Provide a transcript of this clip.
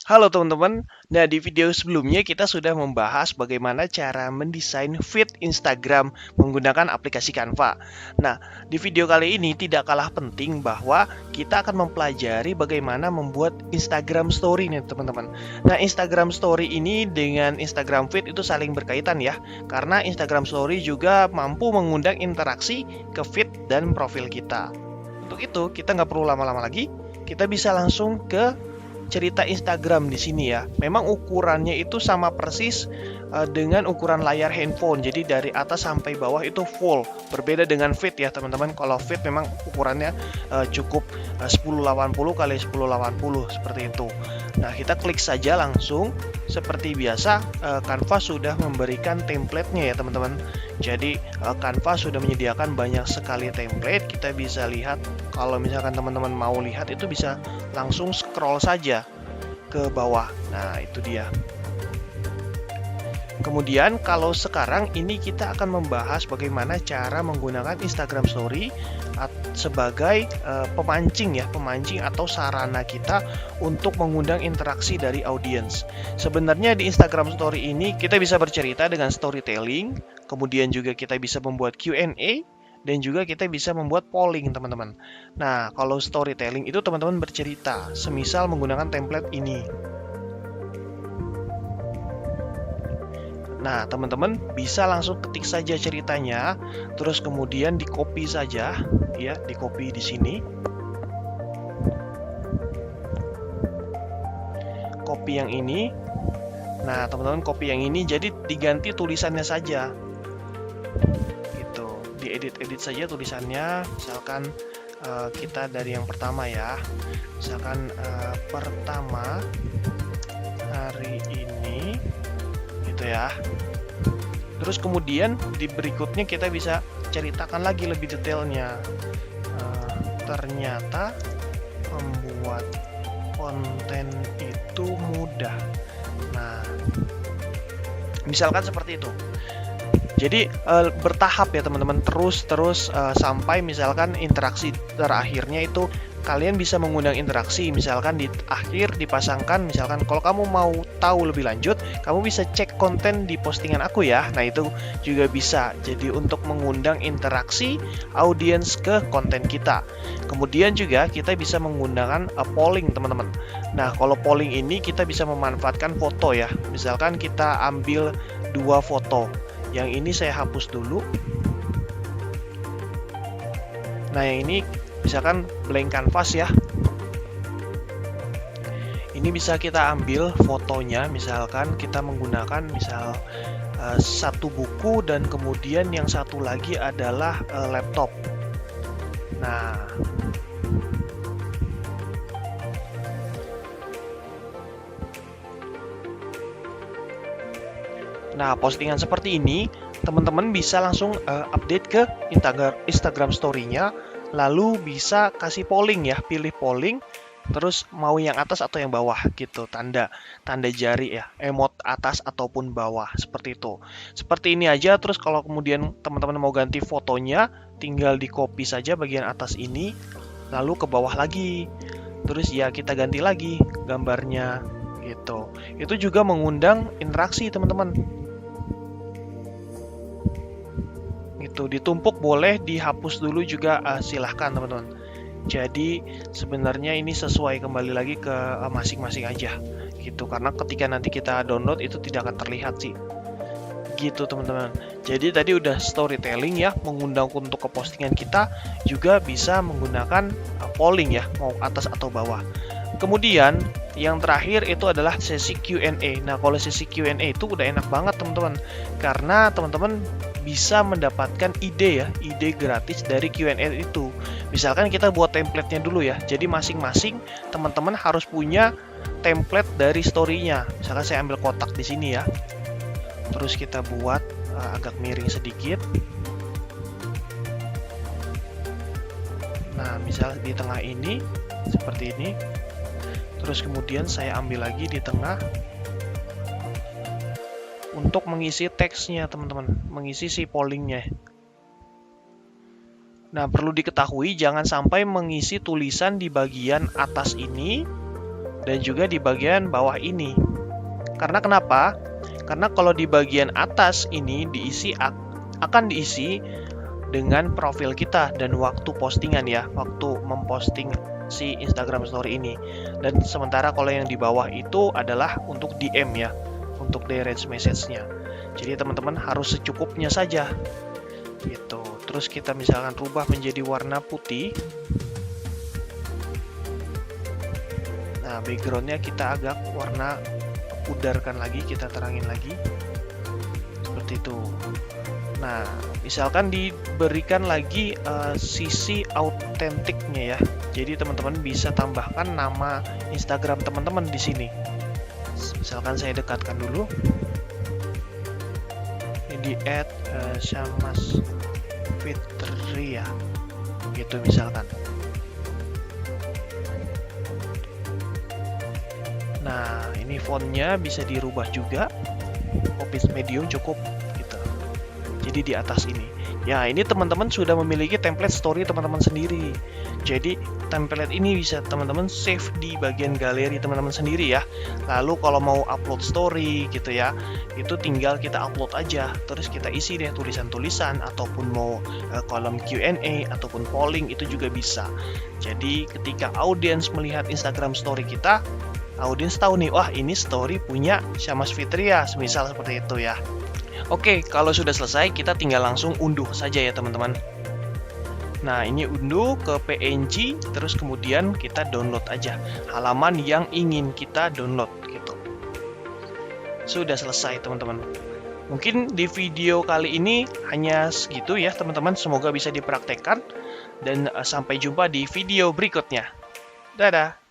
Halo teman-teman, nah di video sebelumnya kita sudah membahas bagaimana cara mendesain feed Instagram menggunakan aplikasi Canva. Nah, di video kali ini tidak kalah penting bahwa kita akan mempelajari bagaimana membuat Instagram Story nih teman-teman. Nah, Instagram Story ini dengan Instagram Feed itu saling berkaitan ya, karena Instagram Story juga mampu mengundang interaksi ke feed dan profil kita. Untuk itu, kita nggak perlu lama-lama lagi, kita bisa langsung ke cerita Instagram di sini ya. Memang ukurannya itu sama persis dengan ukuran layar handphone. Jadi dari atas sampai bawah itu full. Berbeda dengan feed ya teman-teman. Kalau feed memang ukurannya cukup 1080 kali 1080 seperti itu. Nah, kita klik saja langsung. Seperti biasa, Canva sudah memberikan template-nya ya teman-teman. Jadi Canva sudah menyediakan banyak sekali template. Kita bisa lihat, kalau misalkan teman-teman mau lihat itu bisa langsung scroll saja ke bawah. Nah, itu dia. Kemudian kalau sekarang ini kita akan membahas bagaimana cara menggunakan Instagram Story sebagai pemancing ya, pemancing atau sarana kita untuk mengundang interaksi dari audiens. Sebenarnya di Instagram Story ini kita bisa bercerita dengan storytelling, kemudian juga kita bisa membuat Q&A, dan juga kita bisa membuat polling teman-teman. Nah, kalau storytelling itu teman-teman bercerita, semisal menggunakan template ini. Nah, teman-teman bisa langsung ketik saja ceritanya, terus kemudian di copy saja, ya, di copy di sini. Copy yang ini. Nah, teman-teman copy yang ini, jadi diganti tulisannya saja. Gitu, diedit-edit saja tulisannya. Misalkan kita dari yang pertama ya. Misalkan pertama hari ini. Ya. Terus kemudian di berikutnya kita bisa ceritakan lagi lebih detailnya. Ternyata membuat konten itu mudah. Nah, misalkan seperti itu. Jadi bertahap ya teman-teman, terus sampai misalkan interaksi terakhirnya itu kalian bisa mengundang interaksi. Misalkan di akhir dipasangkan, misalkan kalau kamu mau tahu lebih lanjut, kamu bisa cek konten di postingan aku ya. Nah, itu juga bisa. Jadi untuk mengundang interaksi audiens ke konten kita. Kemudian juga kita bisa menggunakan polling teman-teman. Nah, kalau polling ini kita bisa memanfaatkan foto ya. Misalkan kita ambil 2 foto. Yang ini saya hapus dulu. Nah, yang ini misalkan blank canvas ya. Ini bisa kita ambil fotonya, misalkan kita menggunakan satu buku dan kemudian yang satu lagi adalah laptop. Nah, postingan seperti ini teman-teman bisa langsung update ke Instagram Story-nya, lalu bisa kasih polling ya, pilih polling, terus mau yang atas atau yang bawah gitu, tanda jari ya, emot atas ataupun bawah, seperti itu. Seperti ini aja. Terus kalau kemudian teman-teman mau ganti fotonya, tinggal di copy saja bagian atas ini, lalu ke bawah lagi, terus ya kita ganti lagi gambarnya gitu. Itu juga mengundang interaksi teman-teman. Ditumpuk boleh, dihapus dulu juga silahkan teman-teman. Jadi sebenarnya ini sesuai kembali lagi ke masing-masing aja gitu, karena ketika nanti kita download itu tidak akan terlihat sih gitu teman-teman. Jadi tadi udah storytelling ya, mengundang untuk ke postingan kita, juga bisa menggunakan polling ya, mau atas atau bawah. Kemudian yang terakhir itu adalah sesi Q&A. Nah, kalau sesi Q&A itu udah enak banget teman-teman, karena teman-teman bisa mendapatkan ide ya, ide gratis dari Q&A itu. Misalkan kita buat template-nya dulu ya. Jadi masing-masing teman-teman harus punya template dari story-nya. Misalkan saya ambil kotak di sini ya. Terus kita buat agak miring sedikit. Nah, misal di tengah ini seperti ini. Terus kemudian saya ambil lagi di tengah untuk mengisi teksnya teman-teman, mengisi si pollingnya. Nah, perlu diketahui jangan sampai mengisi tulisan di bagian atas ini dan juga di bagian bawah ini. Karena kenapa? Karena kalau di bagian atas ini akan diisi dengan profil kita dan waktu postingan ya, waktu memposting si Instagram Story ini. Dan sementara kalau yang di bawah itu adalah untuk DM ya, untuk direct message-nya. Jadi teman-teman harus secukupnya saja gitu. Terus kita misalkan rubah menjadi warna putih. Nah, backgroundnya kita agak warna pudarkan lagi, kita terangin lagi seperti itu. Nah, misalkan diberikan lagi sisi autentiknya ya. Jadi teman-teman bisa tambahkan nama Instagram teman-teman di sini. Misalkan saya dekatkan dulu. Ini di @syamasfitria gitu misalkan. Nah, ini fontnya bisa dirubah juga. Office medium cukup gitu. Jadi di atas ini. Ya, ini teman-teman sudah memiliki template story teman-teman sendiri. Jadi, template ini bisa teman-teman save di bagian galeri teman-teman sendiri ya. Lalu kalau mau upload story gitu ya, itu tinggal kita upload aja. Terus kita isi deh tulisan-tulisan ataupun mau kolom Q&A ataupun polling itu juga bisa. Jadi, ketika audiens melihat Instagram story kita, audiens tahu nih, wah ini story punya Syamas Fitria, semisal seperti itu ya. Oke, kalau sudah selesai kita tinggal langsung unduh saja ya teman-teman. Nah, ini unduh ke PNG, terus kemudian kita download aja halaman yang ingin kita download gitu. Sudah selesai teman-teman. Mungkin di video kali ini hanya segitu ya teman-teman, semoga bisa dipraktekkan dan sampai jumpa di video berikutnya. Dadah!